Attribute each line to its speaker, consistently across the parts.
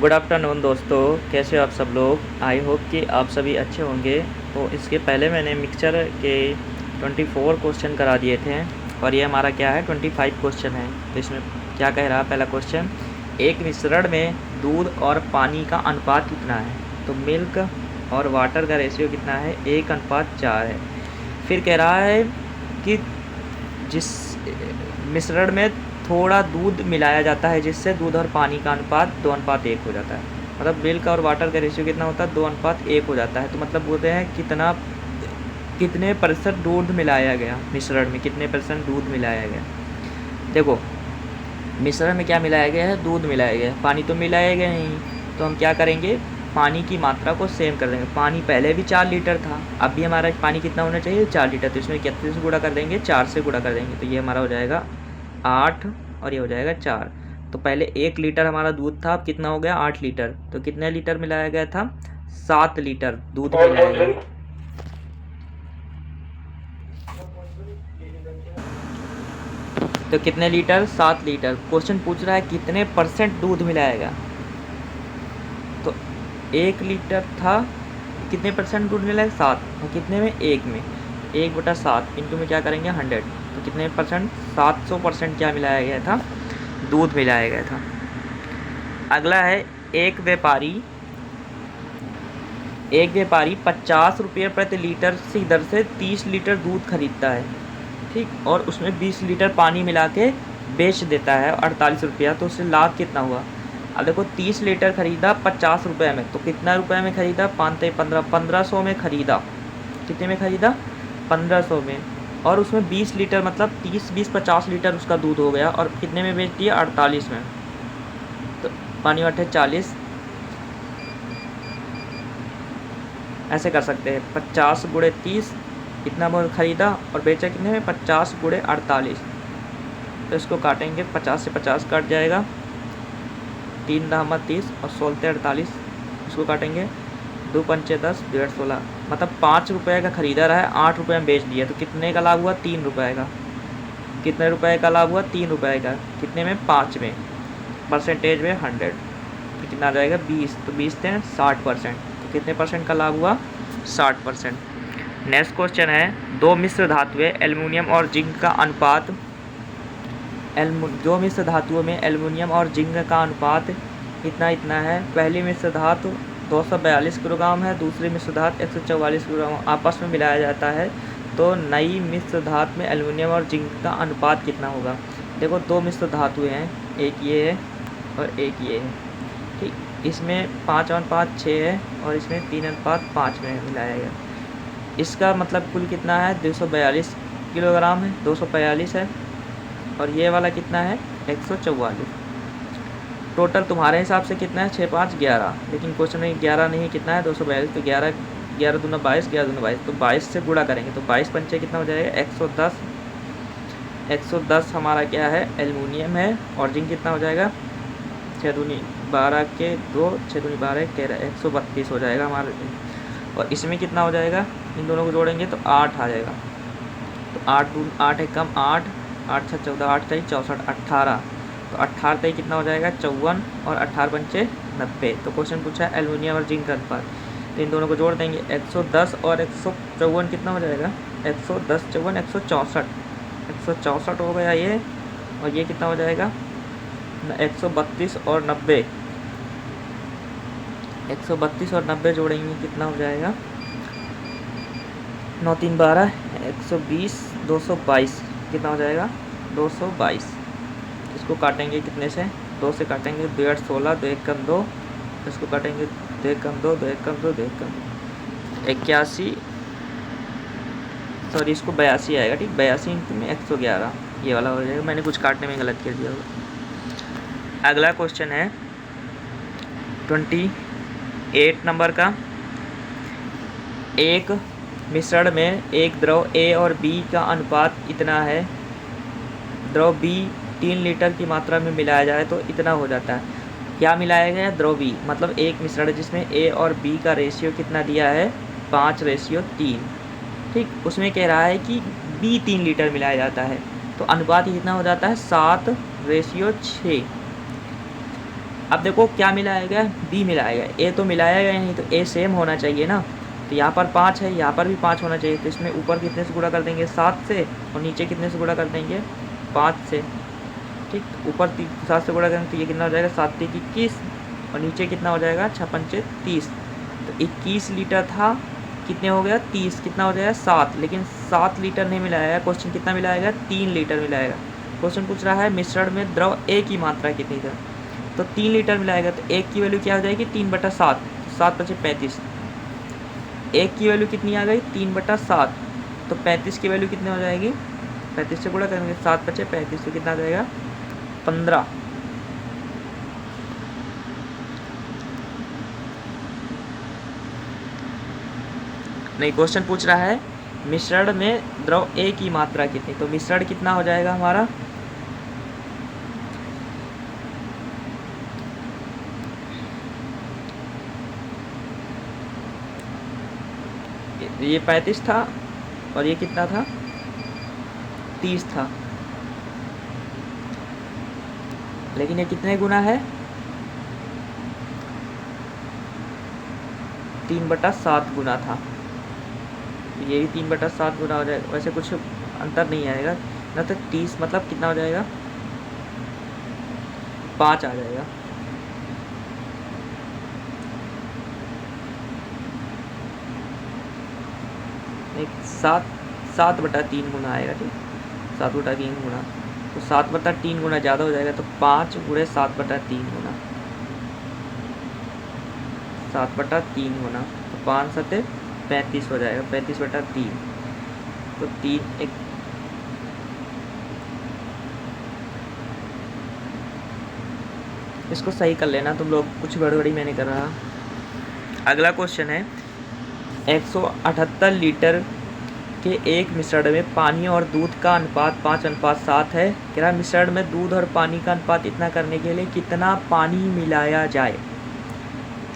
Speaker 1: Good afternoon दोस्तों, कैसे हो आप सब लोग। आई होप कि आप सभी अच्छे होंगे। तो इसके पहले मैंने मिक्सचर के 24 क्वेश्चन करा दिए थे और ये हमारा क्या है 25 क्वेश्चन है। तो इसमें क्या कह रहा है पहला क्वेश्चन, एक मिश्रण में दूध और पानी का अनुपात कितना है। तो मिल्क और वाटर का रेशियो कितना है, 1:4 है। फिर कह रहा है कि जिस मिश्रण में थोड़ा दूध मिलाया जाता है जिससे दूध और पानी का अनुपात 2:1 हो जाता है। मतलब मिल्क और वाटर का रेशियो कितना होता है, 2:1 हो जाता है। तो मतलब बोलते हैं कितने % दूध मिलाया गया, मिश्रण में कितने % दूध मिलाया गया। देखो मिश्रण में क्या मिलाया गया है, दूध मिलाया गया है, पानी तो मिलाया गया नहीं। तो हम क्या करेंगे, पानी की मात्रा को सेम कर देंगे। पानी पहले भी 4 लीटर था, अब भी हमारा पानी कितना होना चाहिए, 4 लीटर। तो इसमें कितने से गुणा कर देंगे, 4 से गुणा कर देंगे। तो ये हमारा हो जाएगा 8 और ये हो जाएगा 4। तो पहले 1 लीटर हमारा दूध था, अब कितना हो गया, 8 लीटर। तो कितने लीटर मिलाया गया था, 7 लीटर दूध मिलाया गया। तो कितने लीटर, 7 लीटर। क्वेश्चन पूछ रहा है कितने % दूध मिलाएगा। तो 1 लीटर था, कितने % दूध मिलाएगा, 7। और कितने में, 1 में 1/7 इंटू में क्या करेंगे 100। तो कितने %, 700% क्या मिलाया गया था, दूध मिलाया गया था। अगला है, एक व्यापारी 50 रुपये प्रति लीटर की दर से 30 लीटर दूध खरीदता है, ठीक, और उसमें 20 लीटर पानी मिला के बेच देता है 48 रुपया। तो उससे लाभ कितना हुआ। अब देखो 30 लीटर खरीदा 50 रुपये में, तो कितना रुपये में खरीदा, 1500 में खरीदा। कितने में खरीदा, 1500 में। और उसमें 20 लीटर मतलब 30 20 50 लीटर उसका दूध हो गया। और कितने में बेच दिया, 48 में। तो पानी अट्ठे 40, ऐसे कर सकते हैं। 50 गुणे 30 इतना मोल खरीदा और बेचा कितने में, 50 गुणे 48। तो इसको काटेंगे, 50 से 50 कट जाएगा, 3 दाम 30 और 16 48। इसको काटेंगे, 2 पंचे 10, 1.5 16। मतलब 5 रुपये का खरीदा रहा है, 8 रुपये में बेच दिया। तो कितने का लाभ हुआ, 3 रुपये का। कितने रुपए का लाभ हुआ, 3 रुपये का। कितने में, 5 में। परसेंटेज में 100। तो कितना आ जाएगा, 20। तो 20 थे 60%। तो कितने % का लाभ हुआ, 60%। नेक्स्ट क्वेश्चन है, दो मिश्र धातुएं एल्युमिनियम और जिंक का अनुपात। दो मिश्र धातुओं में एल्युमिनियम और जिंक का अनुपात इतना इतना है। पहली मिश्र धातु 242 किलोग्राम है, दूसरी मिश्र धातु 144 किलोग्राम। आपस में मिलाया जाता है तो नई मिश्र धातु में एल्युमिनियम और जिंक का अनुपात कितना होगा। देखो दो मिश्र धातुएं हैं, एक ये है और एक ये है, ठीक। इसमें 5:5 6 है और इसमें 3:5 में मिलाया गया। इसका मतलब कुल कितना है, 242 किलोग्राम है, 242 है। और ये वाला कितना है, 144। टोटल तुम्हारे हिसाब से कितना है, 6 5 11। लेकिन क्वेश्चन में 11 नहीं, कितना है, 242। तो 11 11 दूना 22, 11 दूना 22। तो 22 से गुणा करेंगे तो 22 पंचे कितना हो जाएगा, 110। 110 हमारा क्या है, एल्युमिनियम है। और जिंक कितना हो जाएगा, 6 दूनी 12 के 2, 6 दूनी 12 13, 132 हो जाएगा हमारे। और इसमें कितना हो जाएगा, इन दोनों को जोड़ेंगे तो 8 आ जाएगा। तो 8 है कम 8, 8 6 14, 8 3 64, 18। तो 18 तय कितना हो जाएगा, 54। और 18 पंचे 90। तो क्वेश्चन पूछा है एल्युमिनियम और जिंक का अनुपात। तो इन दोनों को जोड़ देंगे, 110 और 154 कितना हो जाएगा, 110 54 164। 164 हो गया ये। और ये कितना हो जाएगा, 132 और 90। 132 और 90 जोड़ेंगे कितना हो जाएगा, 9 3 12, 120 222 कितना हो जाएगा, 222। इसको काटेंगे कितने से, 2 से काटेंगे, 2 8 16, 2 1 कम 2। इसको काटेंगे, 2 1 कम 2, 2 1 कम 2, 2 1 कम 81। सॉरी इसको 82 आएगा, ठीक। 82 इंटू में 111 ये वाला हो जाएगा। मैंने कुछ काटने में गलत कर दिया होगा। अगला क्वेश्चन है 28 नंबर का। एक मिश्रण में एक द्रव A और B का अनुपात इतना है। द्रव B 3 लीटर की मात्रा में मिलाया जाए तो इतना हो जाता है। क्या मिलाया गया है, द्रव B। मतलब एक मिश्रण जिसमें A और B का रेशियो कितना दिया है, 5:3, ठीक। उसमें कह रहा है कि B 3 लीटर मिलाया जाता है तो अनुपात कितना हो जाता है, 7:6। अब देखो क्या मिलाया गया, बी मिलाया गया, ए तो मिलाया गया नहीं, तो ए सेम होना चाहिए ना। तो यहाँ पर 5 है, यहाँ पर भी 5 होना चाहिए। तो इसमें ऊपर कितने से गुणा कर देंगे, 7 से, और नीचे कितने से गुणा कर देंगे, 5 से। ठीक, ऊपर 7 से गुणा करेंगे तो ये कितना हो जाएगा, 7 3 21, और नीचे कितना हो जाएगा, 6 5 30। तो 21 लीटर था, कितने हो गया 30, कितना हो जाएगा 7, लेकिन 7 लीटर नहीं मिलाया। क्वेश्चन कितना मिलाएगा, 3 लीटर मिलाएगा। क्वेश्चन पूछ रहा है मिश्रण में द्रव ए की मात्रा कितनी है, तो 3 लीटर मिलाएगा। तो एक की वैल्यू क्या हो जाएगी, 3/7, 7 × 35। एक की वैल्यू कितनी आ गई, 3/7, तो 35 की वैल्यू कितनी हो जाएगी, 35 से गुणा करेंगे, 7 × 35, तो कितना आ जाएगा 15। नहीं, क्वेश्चन पूछ रहा है मिश्रण में द्रव ए की मात्रा कितनी, तो मिश्रण कितना हो जाएगा हमारा, ये 35 था और ये कितना था, 30 था, लेकिन ये कितने गुना है, 3/7 गुना था। ये भी 3/7 गुना हो जाएगा। वैसे कुछ अंतर नहीं आएगा ना, तो 30 मतलब कितना हो जाएगा, 5 आ जाएगा। एक 7/3 गुना आएगा। ठीक, 7/3 गुना, तो 7/3 गुना ज़्यादा हो जाएगा, तो 5 × 7/3 गुना, 7/3 गुना, तो 5 7 35 हो जाएगा, 35/3। तो 3 एक, इसको सही कर लेना तुम लोग, कुछ गड़बड़ी मैं नहीं कर रहा। अगला क्वेश्चन है 178 लीटर के एक मिश्रण में पानी और दूध का अनुपात 5:7 है। कह रहा मिश्रण में दूध और पानी का अनुपात इतना करने के लिए कितना पानी मिलाया जाए,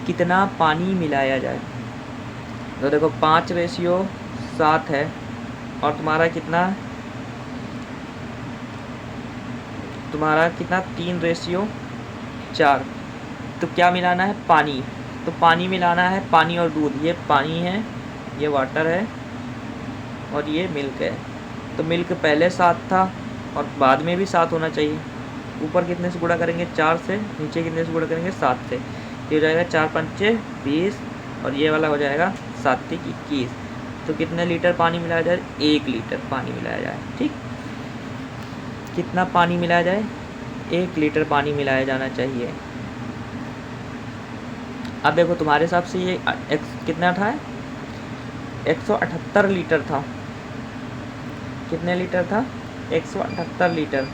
Speaker 1: कितना पानी मिलाया जाए। तो देखो 5:7 है, और तुम्हारा कितना 3:4। तो क्या मिलाना है, पानी। तो पानी मिलाना है, पानी और दूध, ये पानी है, ये वाटर है, और ये मिल्क है। तो मिल्क पहले 7 था और बाद में भी 7 होना चाहिए। ऊपर कितने से गुणा करेंगे, 4 से, नीचे कितने से गुणा करेंगे, 7 से। ये हो जाएगा 4 5 20, और ये वाला हो जाएगा 7 3 21। तो कितने लीटर पानी मिलाया जाए, 1 लीटर पानी मिलाया जाए। ठीक, कितना पानी मिलाया जाए, 1 लीटर पानी मिलाया जाना चाहिए। अब देखो तुम्हारे हिसाब से ये कितना था, 178 लीटर था। कितने लीटर था, 178 लीटर,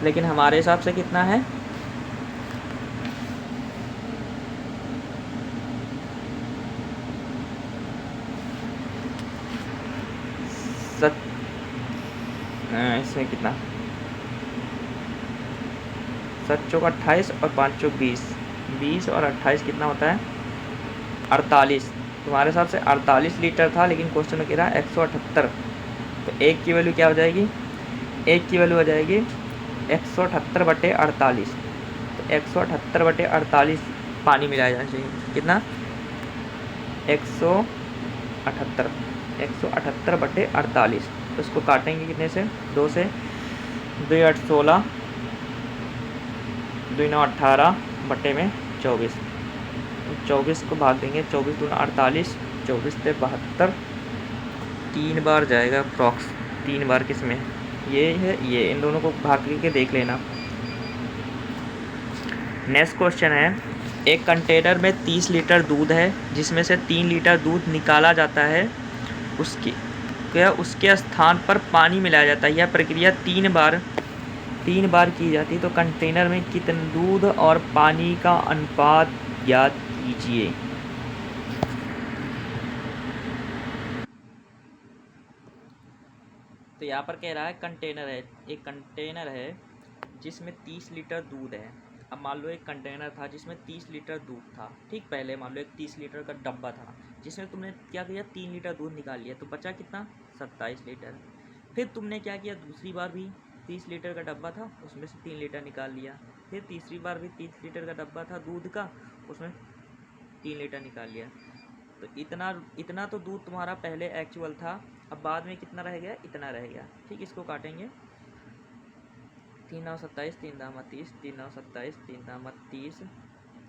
Speaker 1: लेकिन हमारे हिसाब से कितना है, इसमें कितना, 7 चौक 28 और 5 चौक 20, 20 और 28 कितना होता है, 48। तुम्हारे हिसाब से 48 लीटर था, लेकिन क्वेश्चन में कह रहा है 178। तो एक की वैल्यू क्या हो जाएगी, एक की वैल्यू हो जाएगी 178/48। तो 178/48 पानी मिलाया जाना चाहिए। कितना, 178, 178/48। तो इसको काटेंगे कितने से, 2 से, 2 8 16, 2 9 18 बटे में 24। 24 को भाग देंगे, 24 दूना 48, 24 से 72, 3 बार जाएगा अप्रॉक्स। 3 बार किस में, ये है, ये इन दोनों को भाग के देख लेना। नेक्स्ट क्वेश्चन है, एक कंटेनर में 30 लीटर दूध है, जिसमें से 3 लीटर दूध निकाला जाता है, उसके स्थान पर पानी मिलाया जाता है। यह प्रक्रिया 3 बार की जाती है। तो कंटेनर में कितने दूध और पानी का अनुपात ज्ञात कीजिए। तो यहाँ पर कह रहा है कंटेनर है, एक कंटेनर है जिसमें 30 लीटर दूध है। अब मान लो एक कंटेनर था जिसमें 30 लीटर दूध था। ठीक, पहले मान लो एक 30 लीटर का डब्बा था जिसमें तुमने क्या किया, 3 लीटर दूध निकाल लिया, तो बचा कितना, 27 लीटर। फिर तुमने क्या किया, दूसरी बार भी 30 लीटर का डब्बा था, उसमें से 3 लीटर निकाल लिया, फिर तीसरी बार भी 30 लीटर का डब्बा था दूध का, उसमें 3 लीटर निकाल लिया। तो इतना तो दूध तुम्हारा पहले एक्चुअल था, अब बाद में कितना रह गया, इतना रह गया। ठीक, इसको काटेंगे, 3 9 27, 3 दामा 30, 3 9 27, 3 दामा 30,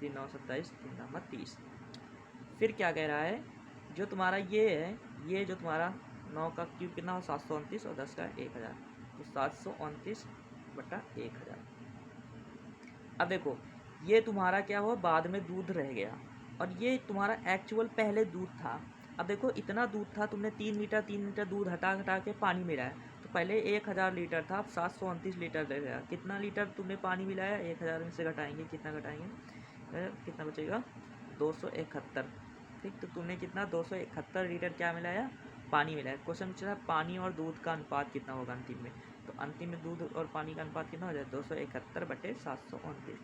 Speaker 1: 3 9 27, 3 दामा 30। फिर क्या कह रहा है, जो तुम्हारा ये है, ये जो तुम्हारा 9 का क्यूब कितना हो, 729, और 10 का 1000, तो 729/1000। अब देखो, ये तुम्हारा क्या हुआ, बाद में दूध रह गया, और ये तुम्हारा एक्चुअल पहले दूध था। अब देखो, इतना दूध था, तुमने 3 लीटर दूध हटा हटा के पानी मिलाया, तो पहले 1000 लीटर था, अब 729 लीटर रह गया। कितना लीटर तुमने पानी मिलाया, 1000 में से घटाएंगे, कितना घटाएंगे, कितना बचेगा, 271। ठीक, तो तुमने कितना, 271 लीटर क्या मिलाया, पानी मिलाया। क्वेश्चन पूछ रहा है पानी और दूध का अनुपात कितना होगा अंतिम में, तो अंतिम में दूध और पानी का अनुपात कितना हो जाए, 271/729।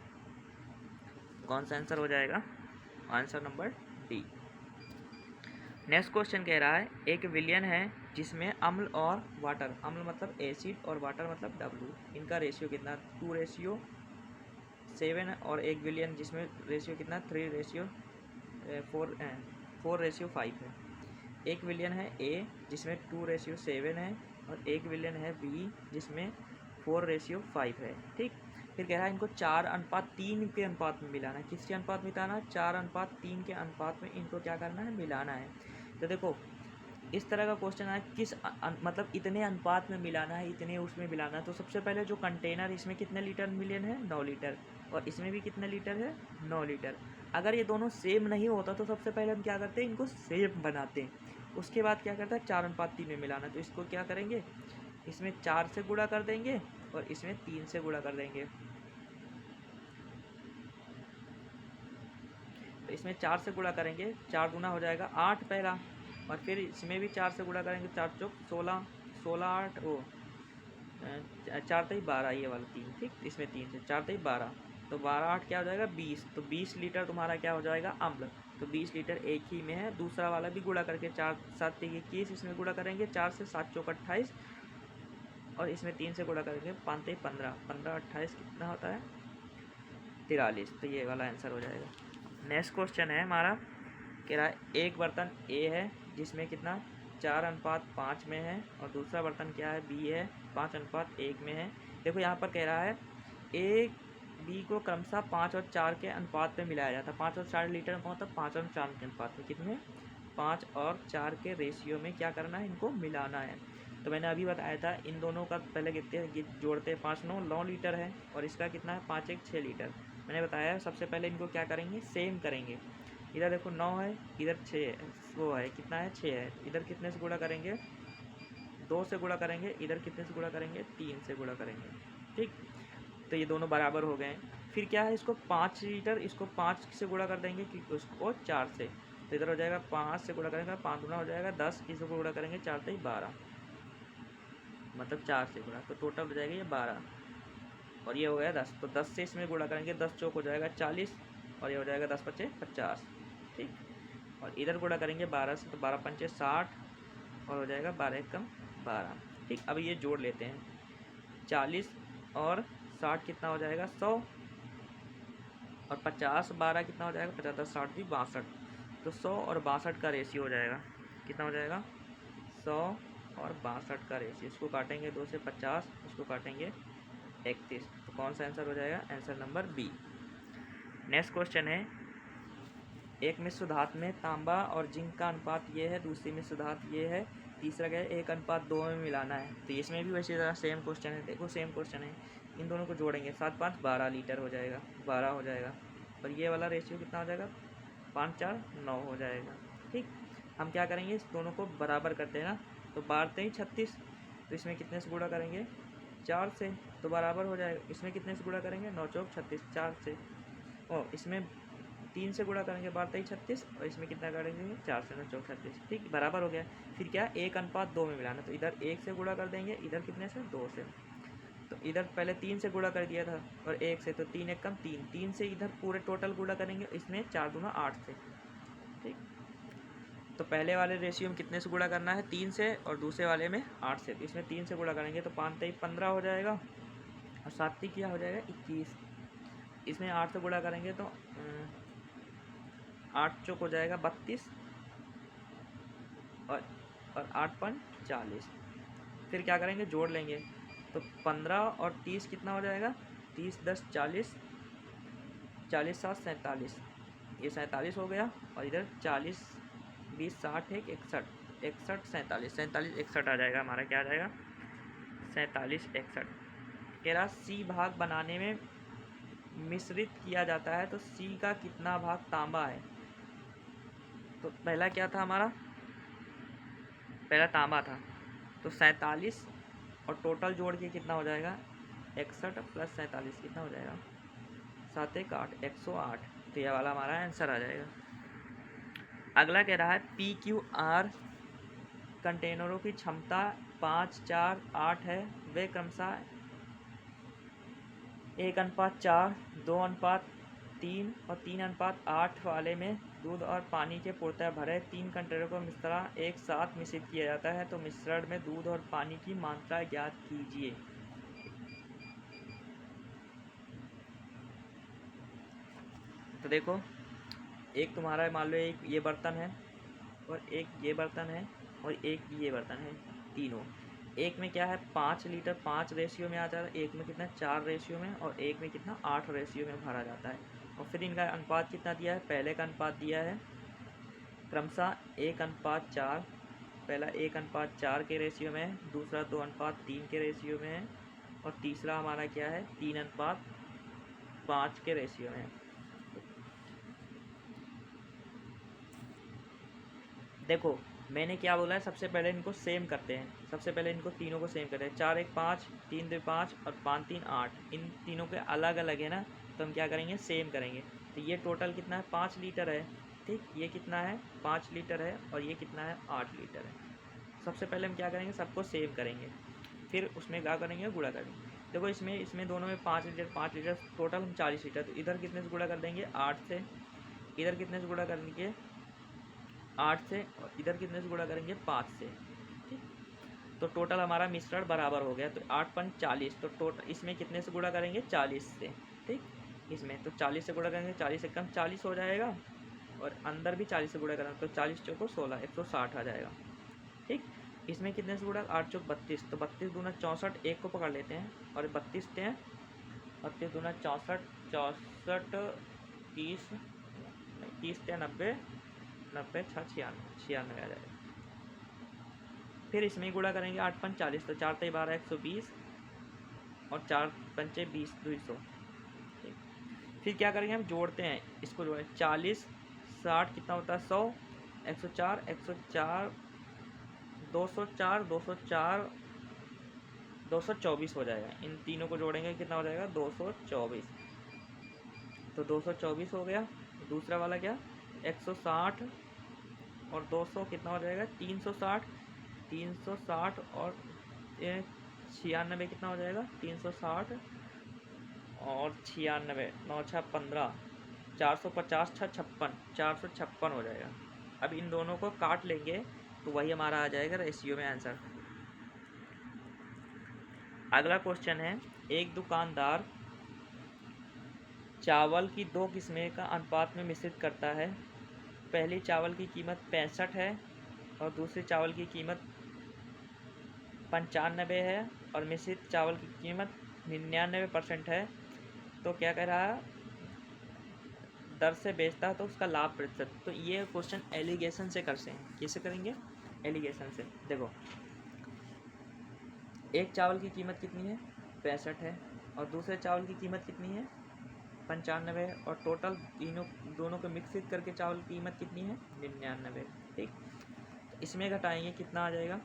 Speaker 1: कौन सा आंसर हो जाएगा, answer number D. Next question कह रहा है, एक विलयन है जिसमें अम्ल और वाटर, अम्ल मतलब एसिड और वाटर मतलब W, इनका रेशियो कितना, 2:7 और एक विलयन जिसमें रेशियो कितना, 4:5 है। एक विलयन है A जिसमें 2:7 है, और एक विलयन है B जिसमें 4:5 है। ठीक, फिर कह रहा है इनको 4:3 के अनुपात में मिलाना है। किसके अनुपात में मिलाना है, 4:3 के अनुपात में इनको क्या करना है, मिलाना है। तो देखो, इस तरह का क्वेश्चन है, मतलब इतने अनुपात में मिलाना है, इतने उसमें मिलाना है। तो सबसे पहले जो कंटेनर, इसमें कितने लीटर मिलियन है, 9 लीटर, और इसमें भी कितने लीटर है, 9 लीटर। अगर ये दोनों सेम नहीं होता तो सबसे पहले हम क्या करते हैं, इनको सेम बनाते हैं। उसके बाद क्या करता है, 4:3 में मिलाना। तो इसको क्या करेंगे, इसमें 4 से गुणा कर देंगे और इसमें 3 से गुणा कर देंगे। तो इसमें 4 से गुणा करेंगे, 4 दूना हो जाएगा 8 पहला, और फिर इसमें भी 4 से गुणा करेंगे, 4 चौक 16, 16 8 वो 4 3 12, ये वाला 3। ठीक, इसमें 3 से 4 3 12, तो 12 8 क्या हो जाएगा, 20। तो 20 लीटर तुम्हारा क्या हो जाएगा, अम्ल। तो 20 लीटर एक ही में है। दूसरा वाला भी गुणा करके, 4 7 3 21, इसमें गुणा करेंगे, 4 से 7 चौक 28, और इसमें 3 से गुणा करेंगे, 5 3 15, 15 28 कितना होता है, 43। तो ये वाला आंसर हो जाएगा। नेक्स्ट क्वेश्चन है हमारा, कह रहा है एक बर्तन A है जिसमें कितना, 4:5 में है, और दूसरा बर्तन क्या है, B है, 5:1 में है। देखो यहाँ पर कह रहा है A B को क्रमशः 5 और 4 के अनुपात में मिलाया जाता है। 5 और 4 लीटर का मतलब 5 और 4 के अनुपात में, कितने, 5 और 4 के रेशियो में क्या करना है, इनको मिलाना है। तो मैंने अभी बताया था, इन दोनों का पहले कितने जोड़ते हैं, 5 9 लीटर है, और इसका कितना है, 5 1 6 लीटर। मैंने बताया सबसे पहले इनको क्या करेंगे, सेम करेंगे। इधर देखो 9 है, इधर 6 है, वो है कितना है, 6 है। इधर कितने से गुणा करेंगे, 2 से गुणा करेंगे। इधर कितने से गुणा करेंगे, 3 से गुणा करेंगे। ठीक, तो ये दोनों बराबर हो गए। फिर क्या है, इसको 5 लीटर, इसको 5 से गुणा कर देंगे, क्योंकि उसको 4 से, तो इधर हो जाएगा 5 से गुणा करेंगे, 5 गुना हो जाएगा 10, इसको गुणा करेंगे 4 3 12, मतलब 4 से गुणा, तो टोटल हो जाएगा ये 12, और ये हो गया 10। तो 10 से इसमें गुणा करेंगे, 10 चौक हो जाएगा 40, और ये हो जाएगा 10 5 50। ठीक, और इधर गुणा करेंगे 12 से, तो 12 5 60, और हो जाएगा 12 1 कम 12। ठीक, अब ये जोड़ लेते हैं, 40 और 60 कितना हो जाएगा, 100, और 50 12 कितना हो जाएगा, 50 10 60 भी 62। तो 100 और 62 का रेशियो हो जाएगा, कितना हो जाएगा, 100 और 62 का रेशियो। इसको काटेंगे 2 से 50, इसको काटेंगे 31। तो कौन सा आंसर हो जाएगा, answer number B. Next question है, एक मिश्र धातु में तांबा और जिंक का अनुपात ये है, दूसरी मिश्र धातु ये है, तीसरा क्या है, 1:2 में मिलाना है। तो इसमें भी वैसे ज़रा सेम क्वेश्चन है, देखो सेम क्वेश्चन है, इन दोनों को जोड़ेंगे, 7 5 12 लीटर हो जाएगा, 12 हो जाएगा, और ये वाला रेशियो कितना हो जाएगा, 5 4 9 हो जाएगा। ठीक, हम क्या करेंगे, इस दोनों को बराबर करते हैं ना, तो बारते ही 36, तो इसमें कितने से गुणा करेंगे, 4 से, तो बराबर हो जाएगा। इसमें कितने से गुणा करेंगे, 9 चौक 36, 4 से, और इसमें 3 से गुणा करेंगे, 12 36, और इसमें कितना करेंगे, 4 से 9 चौक 36। ठीक, बराबर हो गया। फिर क्या, 1:2 में मिलाना, तो इधर 1 से गुणा कर देंगे, इधर कितने से, 2 से। तो इधर पहले 3 से गुणा कर दिया था, और 1 से, तो 3 1 कम 3, 3 से इधर पूरे टोटल गुणा करेंगे, इसमें 4 दूना 8 से। ठीक, तो पहले वाले रेशियो में कितने से गुणा करना है, 3 से, और दूसरे वाले में 8 से। इसमें 3 से गुणा करेंगे तो 5 3 15 हो जाएगा, और 7 3 क्या हो जाएगा, 21। इसमें 8 से गुणा करेंगे तो 8 चौक हो जाएगा 32 और 8 पंच 40। फिर क्या करेंगे, जोड़ लेंगे तो 15 और 30 कितना हो जाएगा, 30 10 40, 40 7 47, ये 47 हो गया। और इधर 40 20 60 1 61, 61 47, 47 61 आ जाएगा हमारा, क्या आ जाएगा 47 61। कह रहा सी भाग बनाने में मिश्रित किया जाता है तो सी का कितना भाग तांबा है। तो पहला क्या था हमारा, पहला तांबा था, तो 47 और टोटल जोड़ के कितना हो जाएगा 61 प्लस 47 कितना हो जाएगा 7 1 8 108। तो यह वाला हमारा आंसर आ जाएगा। अगला कह रहा है PQR कंटेनरों की क्षमता 5 4 8 है, वे क्रमशः 1:4, 2:3 और 3:8 वाले में दूध और पानी के पूर्णतः भरे 3 कंटेनरों को मिश्रण एक साथ मिश्रित किया जाता है, तो मिश्रण में दूध और पानी की मात्रा ज्ञात कीजिए। तो देखो, एक तुम्हारा मान लो एक ये बर्तन है और एक ये बर्तन है और एक ये बर्तन है, तीनों। एक में क्या है 5 लीटर 5 रेशियो में आ जाता है, एक में कितना 4 रेशियो में और एक में कितना 8 रेशियो में भरा जाता है। और फिर इनका अनुपात कितना दिया है, पहले का अनुपात दिया है क्रमशः 1:4, पहला 1:4 के रेशियो में है, दूसरा 2:3 के रेशियो में है और तीसरा हमारा क्या है 3:5 के रेशियो में है। देखो मैंने क्या बोला है, सबसे पहले इनको सेम करते हैं, सबसे पहले इनको तीनों को सेम करते हैं। 4 1 5, 3 2 5 और 5 3 8, इन तीनों के अलग अलग है ना, तो हम क्या करेंगे सेम करेंगे। तो ये टोटल कितना है 5 लीटर है, ठीक, ये कितना है 5 लीटर है और ये कितना है 8 लीटर है। सबसे पहले हम क्या करेंगे सबको सेम करेंगे, फिर उसमें क्या करेंगे गुणा करेंगे। देखो इसमें दोनों में 5 लीटर टोटल हम 40 लीटर, तो इधर कितने से गुणा कर देंगे 8 से, इधर कितने से गुणा करेंगे 8 से और इधर कितने से गुणा करेंगे 5 से, ठीक। तो टोटल हमारा मिश्रण बराबर हो गया, तो 8 पंच 40, तो टोटल इसमें कितने से गुणा करेंगे 40 से, ठीक। इसमें तो 40 से गुणा करेंगे, 40 से कम 40 हो जाएगा और अंदर भी 40 से गुणा करेंगे तो 40 चौको 16, 160 आ जाएगा, ठीक। इसमें कितने से गुणा 8 चौक 32, तो 32 दूना 64, एक को पकड़ लेते हैं और 32 टें 32 दूना 64, 64 30 30 टें 90, 90 6 96 आ जाएगा। फिर इसमें गुणा करेंगे 8 पंच 40, तो 4 12 120 और 4 पंचे 20 200, ठीक। फिर क्या करेंगे हम जोड़ते हैं, इसको जोड़ें 40 60 कितना होता है 100, 104 104 204 204 224 हो जाएगा। इन तीनों को जोड़ेंगे कितना हो जाएगा 224, तो 224 हो गया। दूसरा वाला क्या 160 और 200 कितना हो जाएगा 360, 360 और 96 कितना हो जाएगा 360 और 96 9 6 15, 450 6 56, 456 हो जाएगा। अब इन दोनों को काट लेंगे तो वही हमारा आ जाएगा रेशियो में आंसर। अगला क्वेश्चन है, एक दुकानदार चावल की 2 किस्में का अनुपात में मिश्रित करता है। पहली चावल की कीमत 65 है और दूसरी चावल की कीमत 95 है और मिश्रित चावल की कीमत 99% है। तो क्या कह रहा है दर से बेचता है तो उसका लाभ प्रतिशत। तो ये क्वेश्चन एलिगेशन से करते हैं, कैसे करेंगे एलिगेशन से। देखो एक चावल की कीमत कितनी है 65 है और दूसरे चावल की कीमत कितनी है 95 है और टोटल तीनों दोनों को मिक्सित करके चावल की कीमत कितनी है 99, ठीक। इसमें घटाएंगे कितना आ जाएगा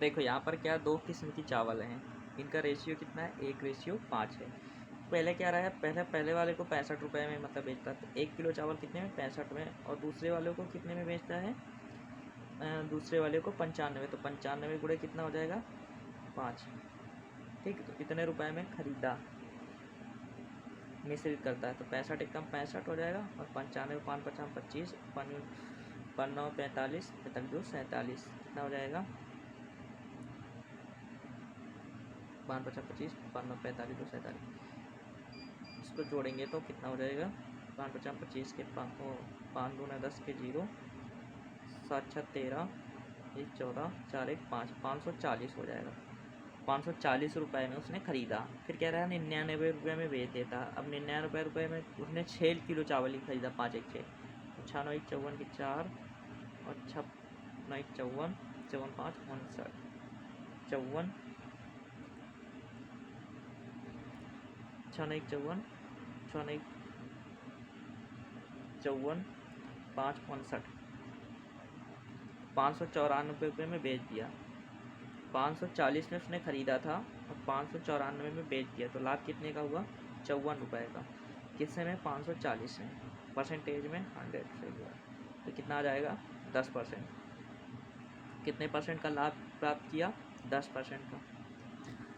Speaker 1: देखो यहाँ पर क्या 2 किस्म की चावल हैं, इनका रेशियो कितना है 1:5 है। पहले क्या रहा है पहले वाले को 65 रुपये में मतलब बेचता है, तो 1 किलो चावल कितने में 65 में, और दूसरे वाले को कितने में बेचता है दूसरे वाले को 95, तो 95 गुणे कितना हो जाएगा 5, ठीक। तो इतने रुपए में खरीदा, मिश्रित करता है। तो 65 एकम 65 हो जाएगा, और 95 5 5 25 5 45 45 2 47 कितना हो जाएगा? 5 5 25 5 45 2 47, इसको जोड़ेंगे तो कितना हो जाएगा? 5 5 25 के 5 2 10 के 0, 7 6 13, 1 14, 4 1 5, 540 हो जाएगा। 540 रुपये में उसने ख़रीदा। फिर कह रहा है 99 रुपये में बेच देता। अब 99 रुपये में उसने 6 किलो चावल ही खरीदा, 5 1 6, 96 1 54 के 4, और 56 1 54 54 5 59 54, 96 1 54 96 54 5 59, 594 रुपये में बेच दिया। 540 में उसने ख़रीदा था और 594 में बेच दिया, तो लाभ कितने का हुआ? 54 रुपये का। किससे में? 540 में। परसेंटेज में 100 से हुआ, तो कितना आ जाएगा? 10%। कितने परसेंट का लाभ प्राप्त किया? 10% का।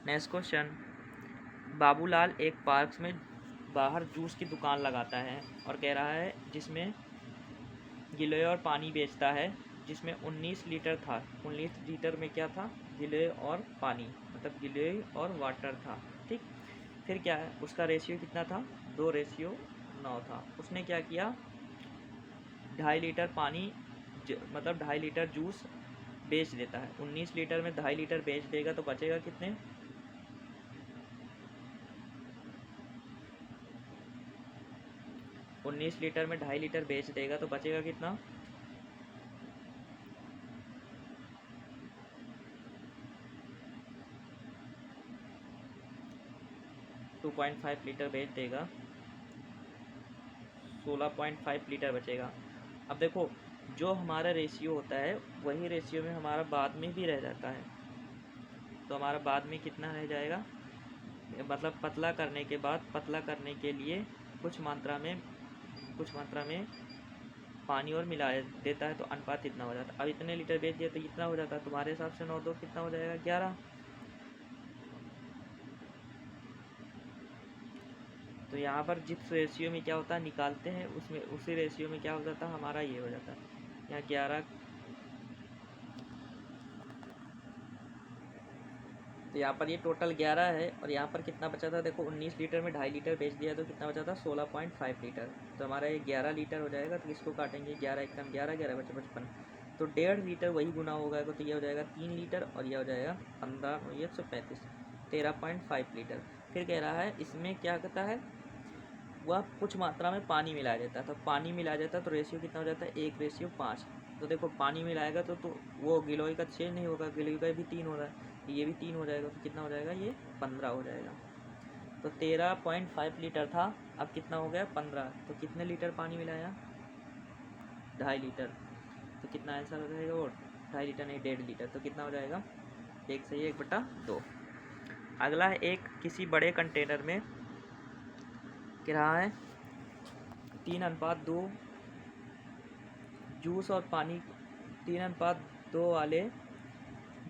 Speaker 1: नेक्स्ट क्वेश्चन, बाबूलाल एक पार्क में बाहर जूस की दुकान लगाता है और कह रहा है जिसमें गिलोय और पानी बेचता है, जिसमें 19 लीटर था। 19 लीटर में क्या था? गिलोय और पानी, मतलब गिलोय और वाटर था। ठीक, फिर क्या है? उसका रेशियो कितना था? 2:9 था। उसने क्या किया? 2.5 लीटर पानी मतलब 2.5 लीटर जूस बेच देता है। 19 लीटर में 2.5 लीटर बेच देगा तो बचेगा कितने? 19 लीटर में 2.5 लीटर बेच देगा तो बचेगा कितना? 2.5 लीटर बेच देगा, 16.5 लीटर बचेगा। अब देखो, जो हमारा रेशियो होता है वही रेशियो में हमारा बाद में भी रह जाता है। तो हमारा बाद में कितना रह जाएगा? मतलब पतला करने के बाद, पतला करने के लिए कुछ मात्रा में पानी और मिला देता है, तो अनुपात इतना हो जाता है। अब इतने लीटर बेच दिया तो इतना हो जाता है। तुम्हारे हिसाब से 9 2 कितना हो जाएगा? 11। तो यहाँ पर जिस रेशियो में क्या होता है निकालते हैं, उसमें उसी रेशियो में क्या हो जाता है? हमारा ये हो जाता है। यहाँ 11, तो यहाँ पर ये टोटल 11 है, और यहाँ पर कितना बचा था? देखो 19 लीटर में 2.5 लीटर बेच दिया तो कितना बचा था? 16.5 लीटर। तो हमारा ये 11 लीटर हो जाएगा। तो इसको काटेंगे, 11 एकदम 11, 11 बचे 55, तो 1.5 लीटर वही गुना होगा, तो ये हो जाएगा 3 लीटर, और ये हो जाएगा 15 और 135, 13.5 लीटर। फिर कह रहा है इसमें क्या कहता है? वह कुछ मात्रा में पानी मिलाया जाता है। तो पानी मिलाया जाता है तो रेशियो कितना हो जाता है? 1:5। तो देखो पानी मिलाएगा तो वो गिलोय का 6 नहीं होगा, गिलोय का भी 3 हो रहा है, ये भी 3 हो जाएगा, तो कितना हो जाएगा? ये 15 हो जाएगा। तो 13.5 लीटर था, अब कितना हो गया? 15। तो कितने लीटर पानी मिलाया? 2.5 लीटर। तो कितना आंसर हो जाएगा? वो 2.5 लीटर नहीं, 1.5 लीटर। तो कितना हो जाएगा? 1 सही 1/2। अगला है, एक किसी बड़े कंटेनर में क्या है? 3:2 जूस और पानी, 3:2 वाले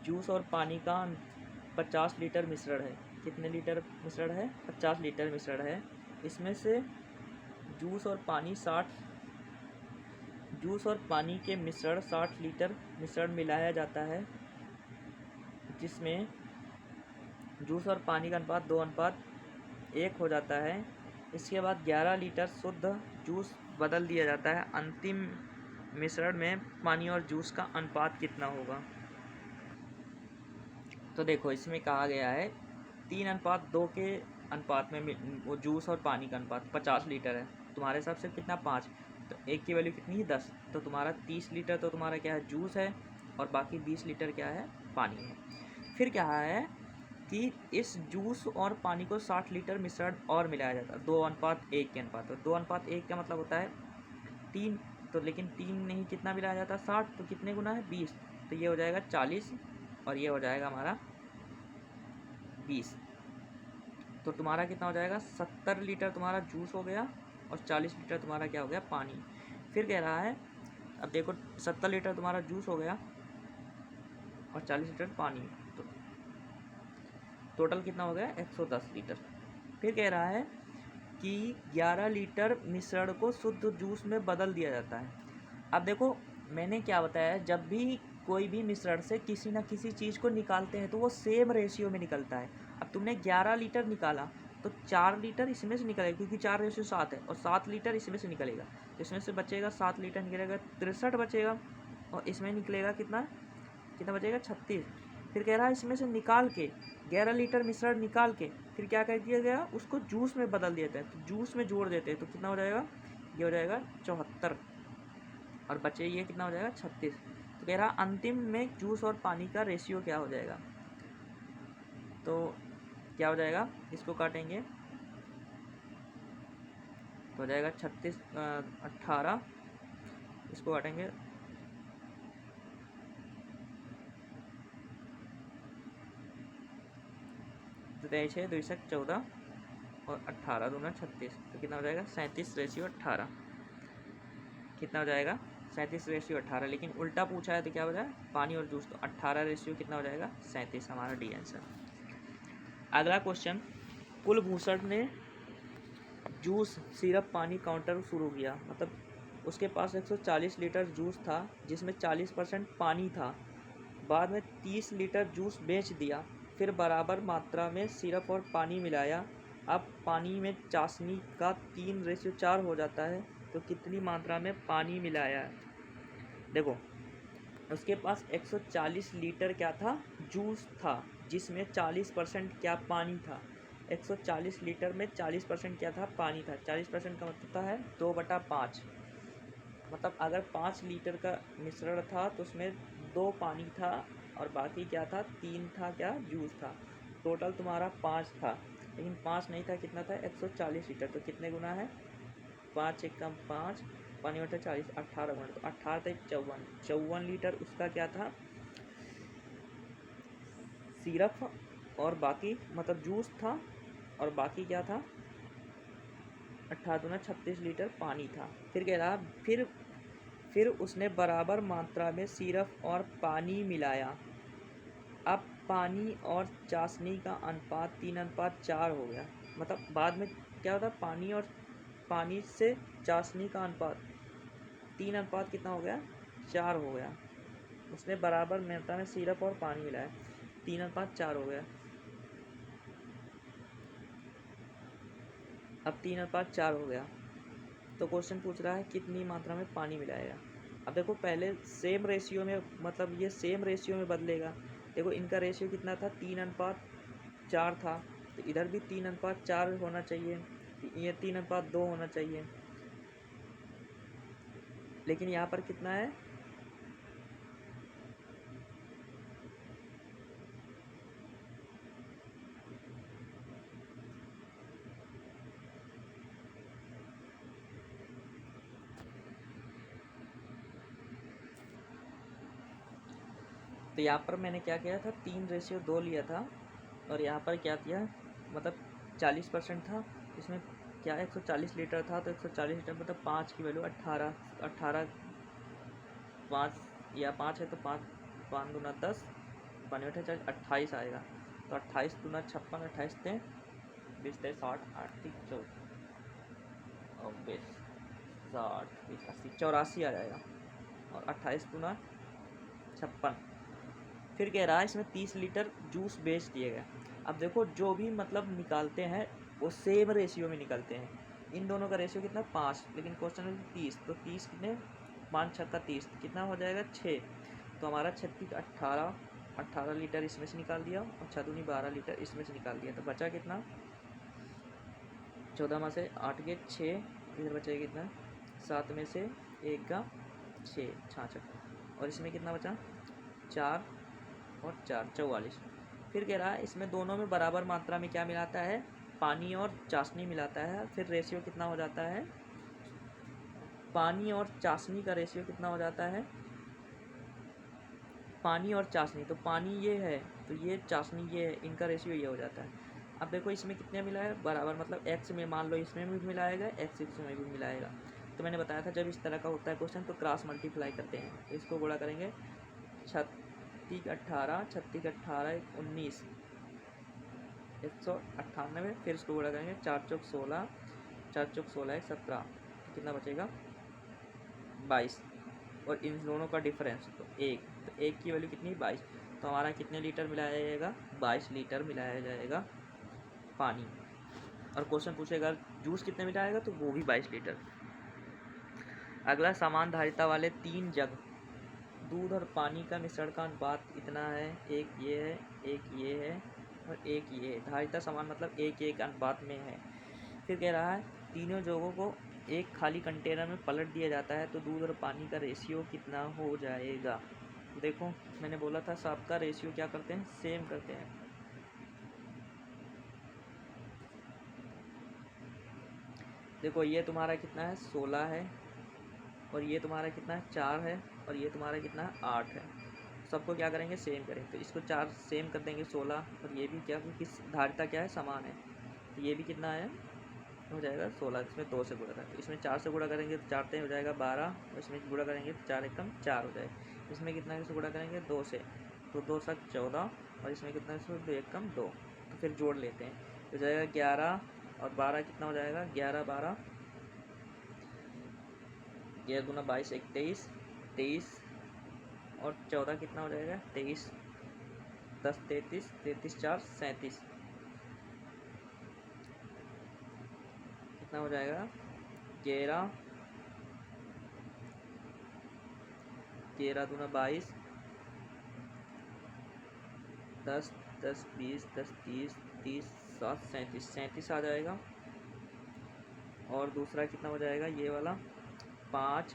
Speaker 1: जूस और पानी का 50 लीटर मिश्रण है। कितने लीटर मिश्रण है? 50 लीटर मिश्रण है। इसमें से जूस और पानी के मिश्रण 60 लीटर मिश्रण मिलाया जाता है, जिसमें जूस और पानी का अनुपात 2:1 हो जाता है। इसके बाद 11 लीटर शुद्ध जूस बदल दिया जाता है। अंतिम मिश्रण में पानी और जूस का अनुपात कितना होगा? तो देखो इसमें कहा गया है 3:2 के अनुपात में वो जूस और पानी का अनुपात 50 लीटर है। तुम्हारे हिसाब से कितना? 5। तो एक की वैल्यू कितनी है? 10। तो तुम्हारा 30 लीटर तो तुम्हारा क्या है? जूस है, और बाकी 20 लीटर क्या है? पानी है। फिर क्या है कि इस जूस और पानी को 60 लीटर मिश्रण और मिलाया जाता है 2:1 के अनुपात। तो 2:1 का मतलब होता है 3। तो लेकिन 3 नहीं, कितना मिलाया जाता है? 60। तो कितने गुना है? 20। तो ये हो जाएगा 40, और ये हो जाएगा हमारा 20। तो तुम्हारा कितना हो जाएगा? 70 लीटर तुम्हारा जूस हो गया, और 40 लीटर तुम्हारा क्या हो गया? पानी। फिर कह रहा है, अब देखो 70 लीटर तुम्हारा जूस हो गया और 40 लीटर पानी, तो टोटल कितना हो गया? 110 लीटर। फिर कह रहा है कि 11 लीटर मिश्रण को शुद्ध जूस में बदल दिया जाता है। अब देखो मैंने क्या बताया, जब भी कोई भी मिश्रण से किसी न किसी चीज़ को निकालते हैं तो वो सेम रेशियो में निकलता है। अब तुमने 11 लीटर निकाला तो 4 लीटर इसमें से निकलेगा, क्योंकि 4 रेशियो 7 है, और 7 लीटर इसमें से निकलेगा। इसमें से बचेगा 7 लीटर निकलेगा 63 बचेगा, और इसमें निकलेगा कितना कितना बचेगा 36। फिर कह रहा है इसमें से निकाल के 11 लीटर मिश्रण निकाल के फिर क्या कर दिया गया, उसको जूस में बदल दिया जाता है। तो जूस में जोड़ देते हैं तो कितना हो जाएगा, ये हो जाएगा 74, और बचे ये कितना हो जाएगा 36। तो कह रहा अंतिम में जूस और पानी का रेशियो क्या हो जाएगा। तो क्या हो जाएगा, इसको काटेंगे तो हो जाएगा 36 18, इसको काटेंगे तो 6 2 14 और 18 दूना 36, तो कितना हो जाएगा 37:18। कितना हो जाएगा 37:18। लेकिन उल्टा पूछा है तो क्या हो जाएगा पानी और जूस, तो 18 रेशियो कितना हो जाएगा 37, हमारा डी आंसर। अगला क्वेश्चन, कुलभूषण ने जूस सिरप पानी काउंटर शुरू किया, मतलब उसके पास 140 लीटर जूस था जिसमें 40% पानी था। बाद में 30 लीटर जूस बेच दिया, फिर बराबर मात्रा में सिरप और पानी मिलाया। अब पानी में चाशनी का 3:4 हो जाता है, तो कितनी मात्रा में पानी मिलाया है। देखो उसके पास 140 लीटर क्या था, जूस था, जिसमें 40% क्या पानी था। 140 लीटर में 40% क्या था, पानी था। 40% का मतलब है 2/5, मतलब अगर 5 लीटर का मिश्रण था तो उसमें 2 पानी था और बाकी क्या था, 3 था क्या, जूस था। टोटल तुम्हारा 5 था, लेकिन 5 नहीं था, कितना था 140 लीटर। तो कितने गुना है, 5 एक कम 5, पानी बटा 40, 18 गुना, तो 18 × 54 लीटर उसका क्या था, सिरप, और बाकी मतलब जूस था, और बाकी क्या था 18 दूना 36 लीटर पानी था। फिर कह रहा फिर उसने बराबर मात्रा में सिरप और पानी मिलाया। अब पानी और चाशनी का अनुपात 3:4 हो गया। मतलब बाद में क्या होता, पानी से चाशनी का अनुपात 3 कितना हो गया, 4 हो गया। उसने बराबर मात्रा में सिरप और पानी मिलाया, 3:4 हो गया। अब 3:4 हो गया, तो क्वेश्चन पूछ रहा है कितनी मात्रा में पानी मिलाएगा। अब देखो पहले सेम रेशियो में, मतलब ये सेम रेशियो में बदलेगा। देखो इनका रेशियो कितना था, 3:4 था, तो इधर भी 3:4 होना चाहिए, ये 3:2 होना चाहिए। लेकिन यहाँ पर कितना है, तो यहाँ पर मैंने क्या किया था, 3:2 लिया था, और यहाँ पर क्या किया, मतलब 40% था, इसमें क्या 140 लीटर था, तो 140 लीटर मतलब 5 की वैल्यू 18 5 या 5 है तो 5 दूना 10, पानी बटा 40, 28 आएगा। तो 28 दूना 56, 28 × 20 × 60, 8 × 4 और 20 60 20 80 84 आ जाएगा, और 28 दूना 56। फिर कह रहा है इसमें 30 लीटर जूस बेच दिए गए। अब देखो जो भी मतलब निकालते हैं वो सेम रेशियो में निकलते हैं। इन दोनों का रेशियो कितना 5, लेकिन क्वेश्चन में 30, तो 30 कितने 5 × 6 = 30, कितना हो जाएगा 6। तो हमारा 36 18 लीटर इसमें से निकाल दिया, और 6 दूनी 12 लीटर इसमें से निकाल दिया, तो बचा कितना 14 में से 8 के 6, इधर बचेगा कितना 7 में से 1 का 6 66, और इसमें कितना बचा 4 और 4 44। फिर कह रहा है इसमें दोनों में बराबर मात्रा में क्या मिलाता है, पानी और चाशनी मिलाता है। फिर रेशियो कितना हो जाता है, पानी और चाशनी का रेशियो कितना हो जाता है, पानी और चाशनी, तो पानी ये है तो ये चाशनी ये है, इनका रेशियो ये हो जाता है। अब देखो इसमें कितने मिला है बराबर, मतलब x में मान लो इसमें भी मिलाएगा, x इसमें भी मिलाएगा। तो मैंने बताया था जब इस तरह का होता है क्वेश्चन तो क्रॉस मल्टीप्लाई करते हैं, इसको गुणा करेंगे 36 18 36 18 19 198, फिर इसको गुणा करेंगे 4 × 4 = 16, 4 चौक 16 है 17, तो कितना बचेगा 22। और इन दोनों का डिफरेंस तो 1, तो 1 की वैल्यू कितनी 22, तो हमारा कितने लीटर मिलाया जाएगा 22 लीटर मिलाया जाएगा पानी। और क्वेश्चन पूछेगा जूस कितने मिलाएगा, तो वो भी 22 लीटर। अगला समान धारिता वाले 3 जग दूध और पानी का मिश्रण का अनुपात इतना है, एक ये है, एक ये है और एक ये है। धारिता समान मतलब एक एक अनुपात में है। फिर कह रहा है तीनों जगों को एक खाली कंटेनर में पलट दिया जाता है तो दूध और पानी का रेशियो कितना हो जाएगा। देखो मैंने बोला था सबका रेशियो क्या करते हैं, सेम करते हैं। देखो ये तुम्हारा कितना है 16 है, और ये तुम्हारा कितना है 4 है, और ये तुम्हारा कितना है 8 है। सबको क्या करेंगे सेम करें, तो इसको 4 सेम कर देंगे 16, और ये भी क्या क्योंकि धारिता क्या है समान है, तो ये भी कितना है हो जाएगा 16। इसमें 2 से गुणा करें, तो इसमें 4 से गुणा करेंगे तो 4 हो जाएगा 12, और इसमें गुणा करेंगे तो 4 एकम 4 हो जाएगा। इसमें कितना से गुणा करेंगे 2 से, तो 2 7 14, और इसमें कितना से 2 एकम 2, तो फिर जोड़ लेते हैं तो जाएगा 11 और 12 कितना हो जाएगा 11 12, 11 दूना 22 23, 23 और 14 कितना हो जाएगा 23, 10 33, 33 4 37, कितना हो जाएगा 11, 13 दूना 22, 10 10 20 10 30 30 7 37, 37 आ जाएगा। और दूसरा कितना हो जाएगा ये वाला 5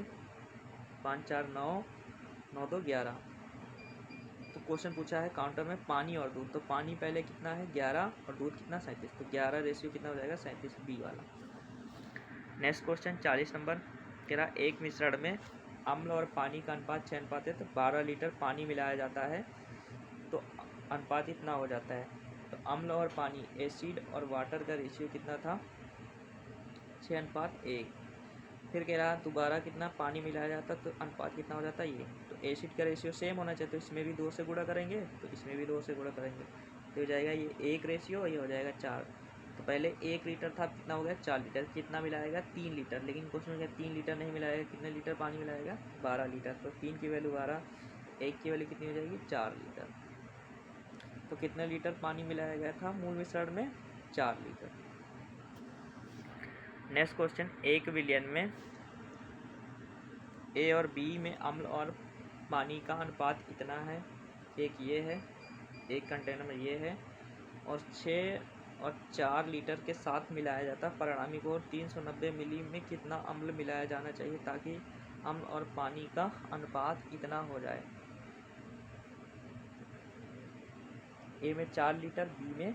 Speaker 1: 5 4 9 9 2 11। तो क्वेश्चन पूछा है काउंटर में पानी और दूध, तो पानी पहले कितना है 11 और दूध कितना 37, तो 11 रेशियो कितना हो जाएगा 37, बी वाला। नेक्स्ट क्वेश्चन 40 नंबर कह रहा एक मिश्रण में अम्ल और पानी का अनुपात 6 अनुपात है, तो 12 लीटर पानी मिलाया जाता है तो अनुपात इतना हो जाता है। तो अम्ल और पानी एसिड और वाटर का रेशियो कितना था 6:1। फिर कह रहा दोबारा कितना पानी मिलाया जाता तो अनुपात कितना हो जाता है ये, तो एसिड का रेशियो सेम होना चाहिए, तो इसमें भी 2 से गुणा करेंगे तो इसमें भी 2 से गुणा करेंगे, तो हो जाएगा ये 1 रेशियो, ये हो जाएगा 4। तो पहले 1 लीटर था, कितना हो गया 4 लीटर, कितना मिलाएगा 3 लीटर, लेकिन क्वेश्चन में क्या 3 लीटर नहीं मिलाएगा, कितने लीटर पानी मिलाएगा 12 लीटर, तो 3 की वैल्यू 12, 1 की वैल्यू कितनी हो जाएगी 4 लीटर। तो कितने लीटर पानी मिलाया गया था मूल मिश्रण में 4 लीटर। नेक्स्ट क्वेश्चन 1 विलियन में ए और बी में अम्ल और पानी का अनुपात इतना है, एक ये है, एक कंटेनर में ये है, और 6 और 4 लीटर के साथ मिलाया जाता है। परिणामी को 390 मिली में कितना अम्ल मिलाया जाना चाहिए ताकि अम्ल और पानी का अनुपात इतना हो जाए। ए में 4 लीटर, बी में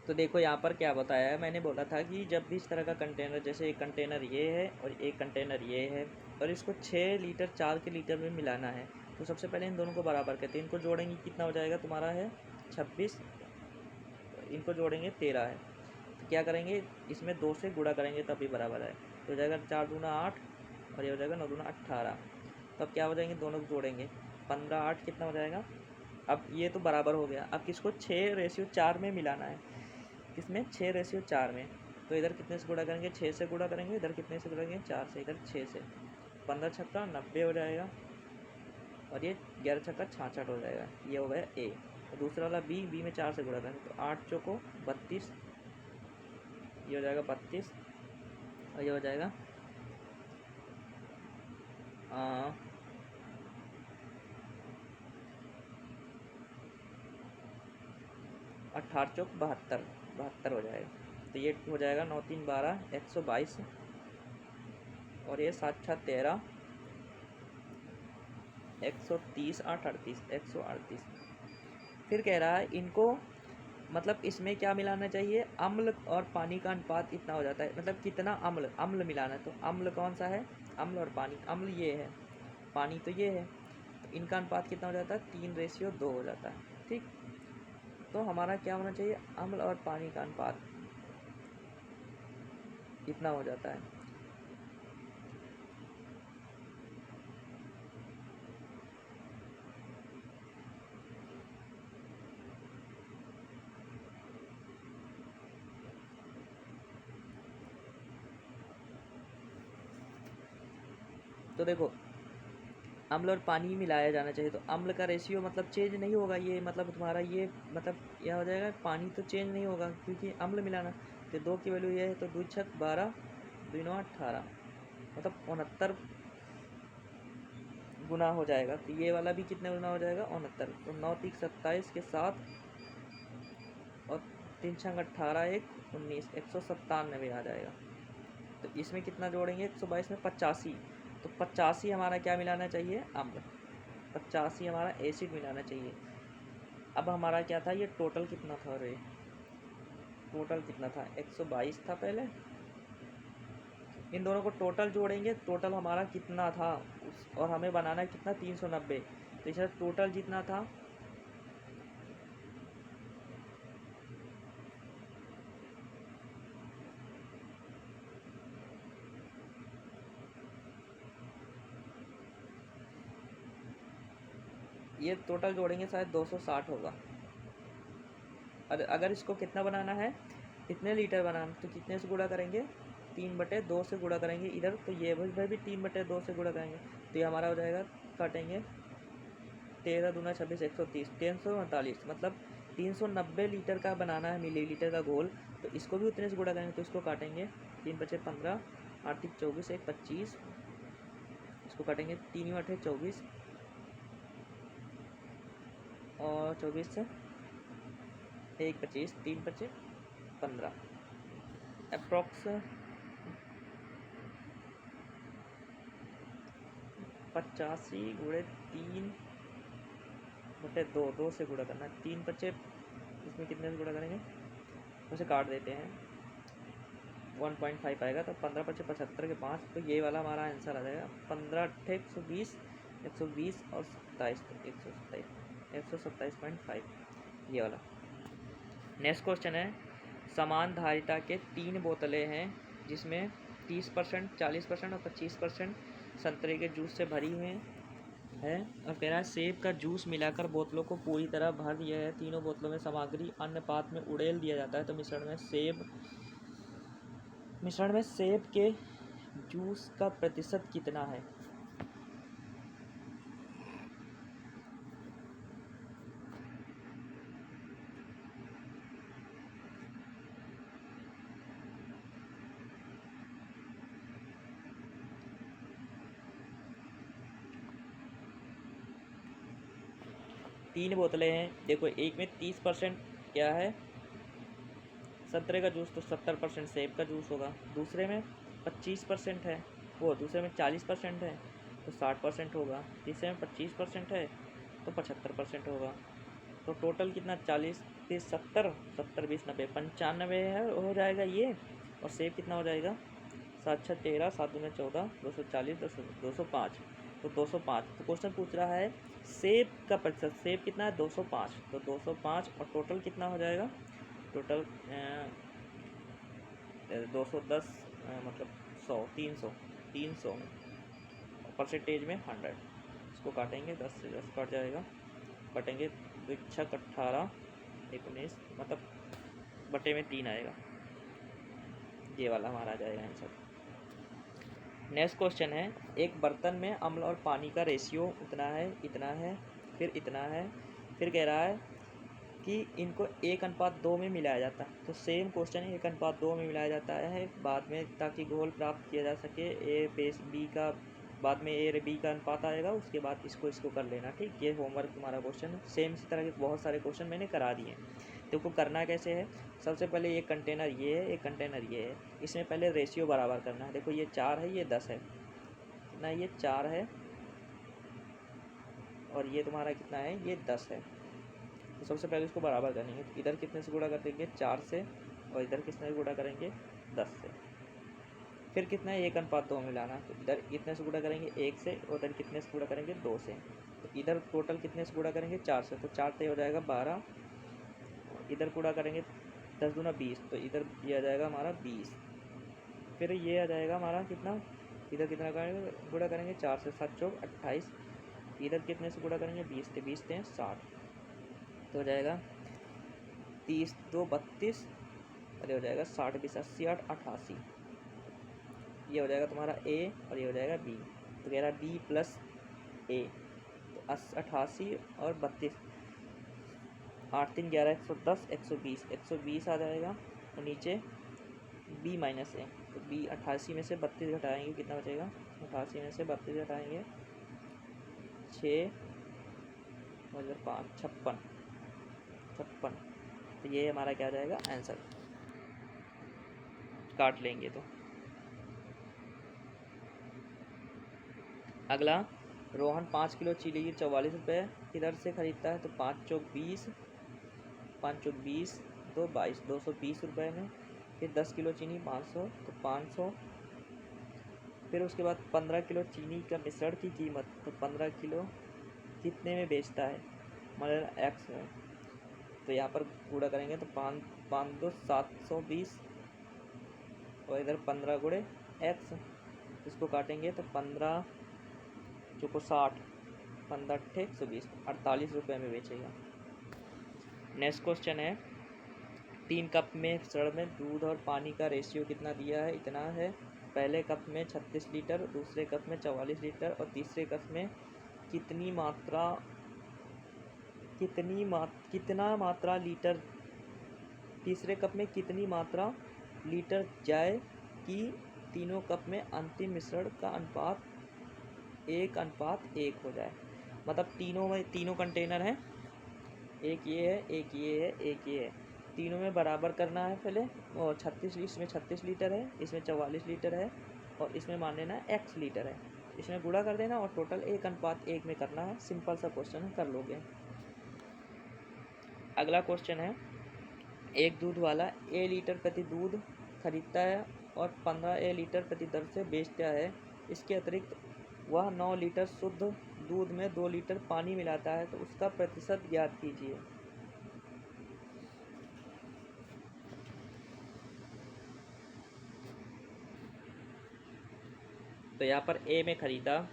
Speaker 1: तो देखो यहाँ पर क्या बताया है, मैंने बोला था कि जब भी इस तरह का कंटेनर, जैसे एक कंटेनर ये है और एक कंटेनर ये है, और इसको 6 लीटर 4 के लीटर में मिलाना है, तो सबसे पहले इन दोनों को बराबर करते हैं। इनको जोड़ेंगे कितना हो जाएगा तुम्हारा है 26, इनको जोड़ेंगे 13 है, तो क्या करेंगे इसमें 2 से गुणा करेंगे तभी बराबर है, तो हो जाएगा 4 दूना 8 और ये हो जाएगा 9 दूना 18। तो अब क्या हो जाएंगे दोनों को जोड़ेंगे 15 8 कितना हो जाएगा, अब ये तो बराबर हो गया। अब किसको 6 रेशियो 4 में मिलाना है, किसमें 6 रेशियो 4 में, तो इधर कितने से गुणा करेंगे 6 से गुणा करेंगे, इधर कितने से गुणा करेंगे 4 से, इधर 6 से, 15 छक्का 90 हो जाएगा, और ये 11 छक्का 66 हो जाएगा। ये हो गया ए। और दूसरा वाला बी में 4 से गुणा करेंगे तो 8 चौको 32, ये हो जाएगा 32, और ये हो जाएगा 18 चौक 72, 72 हो जाएगा। तो ये हो जाएगा 9 3 12 122, और ये 7 6 13 130 8 38 138। फिर कह रहा है इनको मतलब इसमें क्या मिलाना चाहिए, अम्ल और पानी का अनुपात इतना हो जाता है, मतलब कितना अम्ल अम्ल मिलाना है, तो अम्ल कौन सा है अम्ल और पानी, अम्ल ये है, पानी तो ये है, तो इनका अनुपात कितना हो जाता है 3 रेशियो 2 हो जाता है। ठीक, तो हमारा क्या होना चाहिए अम्ल और पानी का अनुपात इतना हो जाता है। तो देखो अम्ल और पानी मिलाया जाना चाहिए, तो अम्ल का रेशियो मतलब चेंज नहीं होगा, ये मतलब तुम्हारा ये मतलब यह हो जाएगा, पानी तो चेंज नहीं होगा क्योंकि अम्ल मिलाना। तो 2 की वैल्यू ये है, तो 2 छक 12, 2 9 18, मतलब 69 गुना हो जाएगा। तो ये वाला भी कितने गुना हो जाएगा, 69। तो 9 3 27 के साथ और 3 छंग 18, 1 19, 197 आ जाएगा। तो इसमें कितना जोड़ेंगे, 122 में 85, तो 85 हमारा क्या मिलाना चाहिए, अम्ल। 85 हमारा एसिड मिलाना चाहिए। अब हमारा क्या था, ये टोटल कितना था, रे टोटल कितना था, 122 था पहले। इन दोनों को टोटल जोड़ेंगे, टोटल हमारा कितना था और हमें बनाना है कितना, 390। तो इसका टोटल जितना था, ये टोटल जोड़ेंगे शायद 260 होगा। अगर इसको कितना बनाना है, इतने लीटर बनाना, तो कितने से गुणा करेंगे, 3/2 से गुणा करेंगे इधर। तो ये भी 3/2 से गुणा करेंगे, तो ये हमारा हो जाएगा, काटेंगे 13 दूना 26, 130, 349, मतलब 390 लीटर का बनाना है, मिलीलीटर का घोल। तो इसको भी उतने से गुणा करेंगे, तो इसको काटेंगे 3 बचे 15, 8 3 24, 1 25, इसको काटेंगे 3 8 24 और 24 से 1 25, 3 बचे 15, अप्रॉक्स 85 गुणे 3/2, 2 से गुणा करना है, 3 बचे, इसमें कितने से गुणा करेंगे, उसे काट देते हैं, 1.5 आएगा। तो 15 बचे 75 के 5, तो ये वाला हमारा आंसर आ जाएगा। 15 अट्ठे 120, 120 और 27, तो 127, 127.5 ये वाला। नेक्स्ट क्वेश्चन है, समान धारिता के 3 बोतलें हैं जिसमें 30%, 40% और 25% संतरे के जूस से भरी हुई है, और कह रहा है सेब का जूस मिलाकर बोतलों को पूरी तरह भर दिया है। तीनों बोतलों में सामग्री अन्य पात्र में उड़ेल दिया जाता है, तो मिश्रण में सेब के जूस का प्रतिशत कितना है। तीन बोतलें हैं, देखो एक में 30% क्या है, संतरे का जूस, तो 70% सेब का जूस होगा। दूसरे में 25% है, वो दूसरे में 40% है, तो 60% होगा। तीसरे में 25% है, तो 75% होगा। तो टोटल कितना, 40 30 70, 70 20 90, 95 है हो जाएगा ये। और सेब कितना हो जाएगा, 7 6 13, 7 दूने 14, 240, 205, तो 205। तो क्वेश्चन पूछ रहा है सेब का प्रतिशत, सेब कितना है, 205, तो 205 और टोटल कितना हो जाएगा, टोटल 210, मतलब 100, 300, 300 परसेंटेज में 100। इसको काटेंगे, 10 से 10 कट जाएगा, कटेंगे 2 छक 18, 19, मतलब बटे में 3 आएगा। ये वाला हमारा आ जाएगा आंसर। नेक्स्ट क्वेश्चन है, एक बर्तन में अम्ल और पानी का रेशियो उतना है, इतना है, फिर इतना है, फिर कह रहा है कि इनको 1:2 में मिलाया जाता है। तो सेम क्वेश्चन है, 1:2 में मिलाया जाता है बाद में, ताकि घोल प्राप्त किया जा सके। ए बेस बी का, बाद में ए बी का अनुपात आएगा, उसके बाद इसको कर लेना, ठीक। ये होमवर्क तुम्हारा क्वेश्चन है। सेम इसी तरह के बहुत सारे क्वेश्चन मैंने करा दिए। तो को करना कैसे है, सबसे पहले एक कंटेनर ये है, एक कंटेनर ये है, इसमें पहले रेशियो बराबर करना है। देखो ये 4 है, ये 10 है, कितना, ये 4 है और ये तुम्हारा कितना है, ये 10 है। तो सबसे पहले इसको बराबर करेंगे, तो इधर कितने से गुणा कर देंगे, 4 से, और इधर कितने से गुणा करेंगे, 10 से। फिर कितना है, 1:2 मिलाना, तो इधर कितने से गुणा करेंगे, 1 से, और इधर कितने से गुणा करेंगे, 2 से। तो इधर टोटल कितने से गुणा करेंगे, 4 से, तो 4 से हो जाएगा 12, इधर गुणा करेंगे 10 दूना 20, तो इधर ये आ जाएगा हमारा 20। फिर ये आ जाएगा हमारा कितना, इधर कितना करेंगे, गुणा करेंगे 4 से, 7 चौक 28, इधर कितने से गुणा करेंगे, 20 से, 20 से 60, तो हो जाएगा 30 2 32, और ये हो जाएगा 60 20 80 8 88। ये हो जाएगा तुम्हारा ए और ये हो जाएगा बी। तो कह रहा बी प्लस ए, तो 88 और 32, 8 3 11 110 120, 120 आ जाएगा। और नीचे बी माइनस ए, तो बी 88 में से 32 घटाएंगे कितना बचेगा, 88 में से 32 घटाएंगे 6 और 5 56, तो ये हमारा क्या आ जाएगा आंसर, काट लेंगे तो। अगला, रोहन 5 किलो चीनी 44 रुपये किधर से ख़रीदता है, तो 5 चौक 20, 5 चौक 20, 2 22, 220 रुपये में। फिर 10 किलो चीनी 500, तो 500। फिर उसके बाद 15 किलो चीनी का मिश्रण की कीमत, तो 15 किलो कितने में बेचता है, मतलब एक्स में। तो यहाँ पर गुणा करेंगे तो 5 2 720, और इधर 15 गुणे एक्स, इसको काटेंगे तो 15 चौको 60, 15 अट्ठे 120, 48 रुपये में बेचेगा। नेक्स्ट क्वेश्चन है, 3 कप में मिश्रण में दूध और पानी का रेशियो कितना दिया है, इतना है। पहले कप में 36 लीटर, दूसरे कप में 44 लीटर, और तीसरे कप में कितना मात्रा लीटर, तीसरे कप में कितनी मात्रा लीटर जाए कि तीनों कप में अंतिम मिश्रण का अनुपात 1:1 हो जाए। मतलब तीनों कंटेनर हैं, एक ये है, एक ये है, एक ये है, तीनों में बराबर करना है पहले। और 36, इसमें 36 लीटर है, इसमें 44 लीटर है, और इसमें मान लेना x लीटर है, इसमें गुणा कर देना और टोटल 1:1 में करना है। सिंपल सा क्वेश्चन है, कर लोगे। अगला क्वेश्चन है, एक दूध वाला a लीटर प्रति दूध खरीदता है और 15 a लीटर प्रति दर से बेचता है। इसके अतिरिक्त वह 9 लीटर शुद्ध दूध में 2 लीटर पानी मिलाता है, तो उसका प्रतिशत ज्ञात कीजिए। तो यहाँ पर ए में ख़रीदा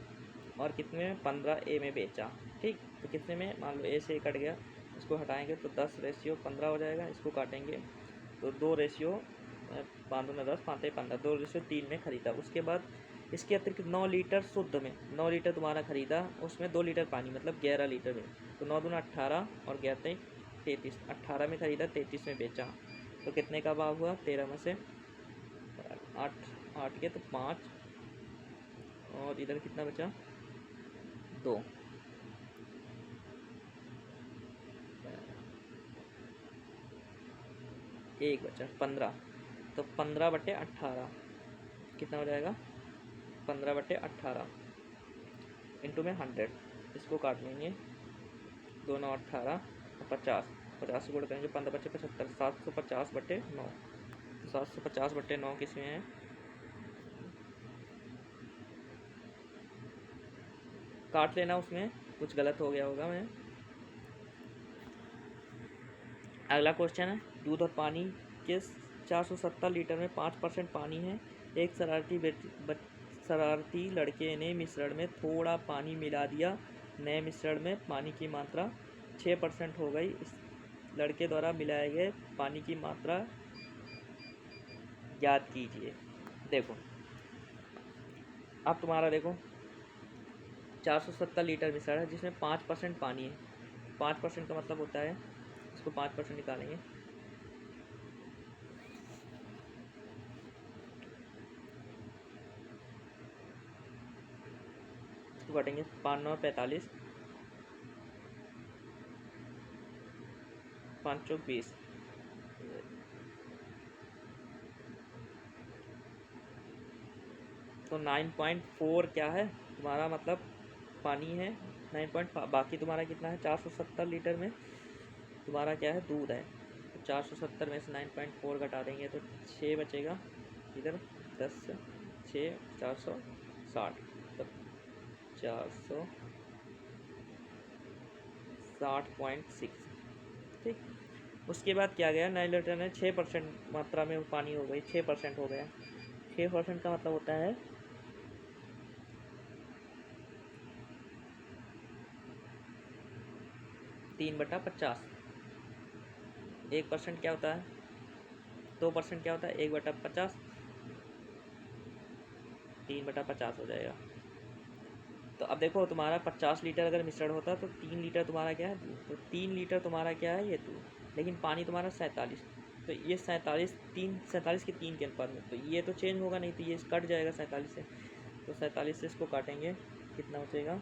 Speaker 1: और कितने में, 15 ए में बेचा। ठीक, तो कितने में, मान लो ए से कट गया, इसको हटाएंगे तो 10:15 हो जाएगा। इसको काटेंगे तो 2:5 में 10 5 15, 2:3 में ख़रीदा। उसके बाद इसके अतिरिक्त 9 लीटर शुद्ध में, 9 लीटर तुम्हारा ख़रीदा, उसमें 2 लीटर पानी, मतलब 11 लीटर में। तो 9 दूना 18 और 11 33, 18 में ख़रीदा, 33 में बेचा। तो कितने का भाव हुआ, 13 में से 8 के तो 5, और इधर कितना बचा, 2, 1 बचा 15। तो 15/18 कितना हो जाएगा, 15/18 इंटू में 100। इसको काट लेंगे, 2 9 18 और 50, 50 से गुणा करेंगे, 15 बचे 75, 750/9। तो 750/9 किस में है, काट लेना, उसमें कुछ गलत हो गया होगा मैं। अगला क्वेश्चन है, दूध और पानी के 470 लीटर में 5% पानी है। एक शरारती लड़के ने मिश्रण में थोड़ा पानी मिला दिया। नए मिश्रण में पानी की मात्रा 6% हो गई। इस लड़के द्वारा मिलाए गए पानी की मात्रा ज्ञात कीजिए। देखो, अब तुम्हारा देखो 470 लीटर मिश्रण है जिसमें 5% पानी है। 5% का मतलब होता है, इसको 5% निकालेंगे तो काटेंगे 5 9 45, 5 चौक 20, तो 9.4 क्या है तुम्हारा, मतलब पानी है 9.5। बाकी तुम्हारा कितना है, 470 लीटर में तुम्हारा क्या है, दूध है। तो 470 में से 9.4 घटा देंगे तो 6 बचेगा। इधर 10 6 460, तो 460.6। ठीक, उसके बाद क्या गया, 9 लीटर में 6% मात्रा में पानी हो गई, 6% हो गया। 6% का मतलब होता है 3/50। 1% क्या होता है, 2% क्या होता है, 1/50, 3/50 हो जाएगा। तो अब देखो तुम्हारा 50 लीटर अगर मिश्रण होता तो 3 लीटर तुम्हारा क्या है दूध, तो 3 लीटर तुम्हारा क्या है ये दूध, लेकिन पानी तुम्हारा 47, तो ये 47 के 3 के अनुपात में, तो ये तो चेंज होगा नहीं, तो ये कट जाएगा 47 से, तो 47 से इसको काटेंगे कितना बचेगा,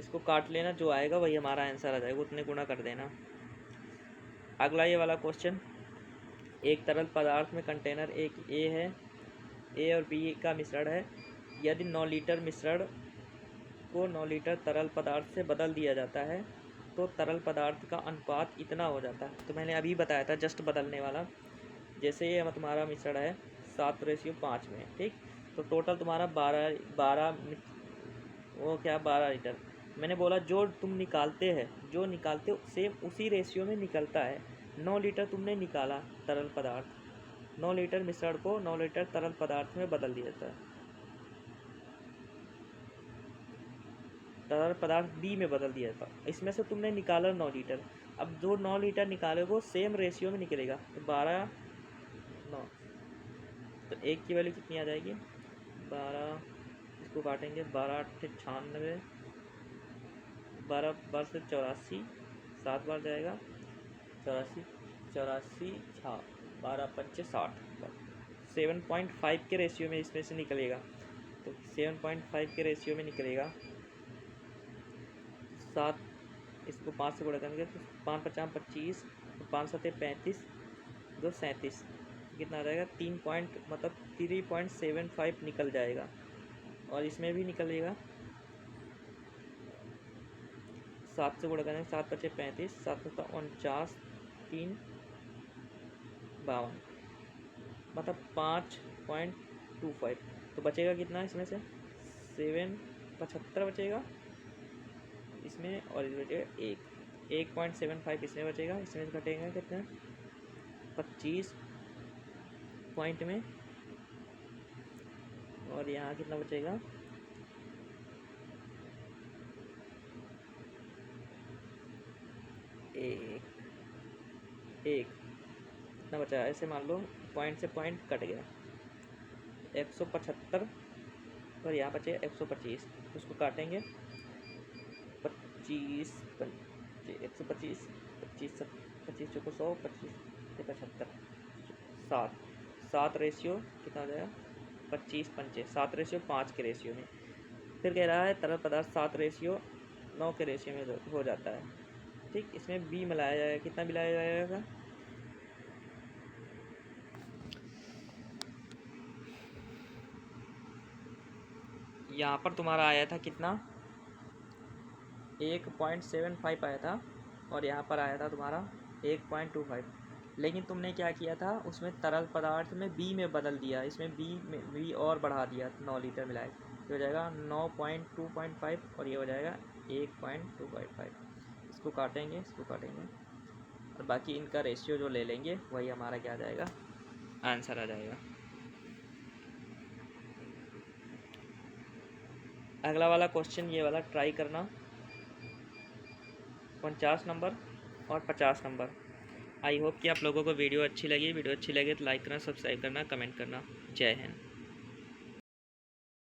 Speaker 1: इसको काट लेना, जो आएगा वही हमारा आंसर आ जाएगा, उतने गुना कर देना। अगला ये वाला क्वेश्चन, एक तरल पदार्थ में कंटेनर एक ए है, ए और बी का मिश्रण है, यदि 9 लीटर मिश्रण को 9 लीटर तरल पदार्थ से बदल दिया जाता है तो तरल पदार्थ का अनुपात इतना हो जाता है। तो मैंने अभी बताया था जस्ट बदलने वाला, जैसे ये तुम्हारा मिश्रण है 7:5 में, ठीक, तो टोटल तुम्हारा 12 लीटर, मैंने बोला जो तुम निकालते हो सेम उसी रेशियो में निकलता है। 9 लीटर तुमने निकाला तरल पदार्थ, 9 लीटर मिश्रण को 9 लीटर तरल पदार्थ में बदल दिया जाता है, तरल पदार्थ बी में बदल दिया जाता है, इसमें से तुमने निकाला 9 लीटर, अब जो 9 लीटर निकालोगे सेम रेशियो में निकलेगा, तो 12 9, तो एक की वैल्यू कितनी आ जाएगी 12, इसको काटेंगे 12 8 96, 12 से 84, 7 बार जाएगा 84 12 5 60, 7.5 के रेशियो में इसमें से निकलेगा, तो 7.5 के रेशियो में निकलेगा 7, इसको 5 से गुणा करेंगे तो 5 50 25, 5 7 35, 2 37, कितना आ जाएगा 3.75 निकल जाएगा, और इसमें भी निकलेगा 7 से गुणा करेंगे 7 5 35, 7 49, 3 52, मतलब 5.25, तो बचेगा कितना इसमें से 75 बचेगा इसमें, और इसमें बचेगा 1.75 इसमें बचेगा, इसमें से घटेगा कितना 25 पॉइंट में, और यहाँ कितना बचेगा 1 कितना बचा, ऐसे मान लो पॉइंट से पॉइंट कट गया 175, और यहाँ बचे 125, उसको काटेंगे 25 125 25 25 चौको 100, 25 75, 7 रेशियो कितना हो जाएगा 25 5, 7:5 के रेशियो में, फिर कह रहा है तरल पदार्थ 7:9 के रेशियो में हो जाता है, ठीक, इसमें बी मिलाया जाएगा, कितना मिलाया जाएगा, यहाँ पर तुम्हारा आया था कितना 1.75 आया था, और यहाँ पर आया था तुम्हारा 1.25, लेकिन तुमने क्या किया था उसमें तरल पदार्थ में बी में बदल दिया, इसमें बी और बढ़ा दिया 9 लीटर मिलाए, ये हो जाएगा 9.2.5, और ये हो जाएगा 1.255, इसको काटेंगे और बाकी इनका रेशियो जो ले लेंगे वही हमारा क्या आ जाएगा आंसर आ जाएगा। अगला वाला क्वेश्चन ये वाला ट्राई करना, 49 नंबर और 50 नंबर। आई होप कि आप लोगों को वीडियो अच्छी लगी तो लाइक करना, सब्सक्राइब करना, कमेंट करना। जय हिंद।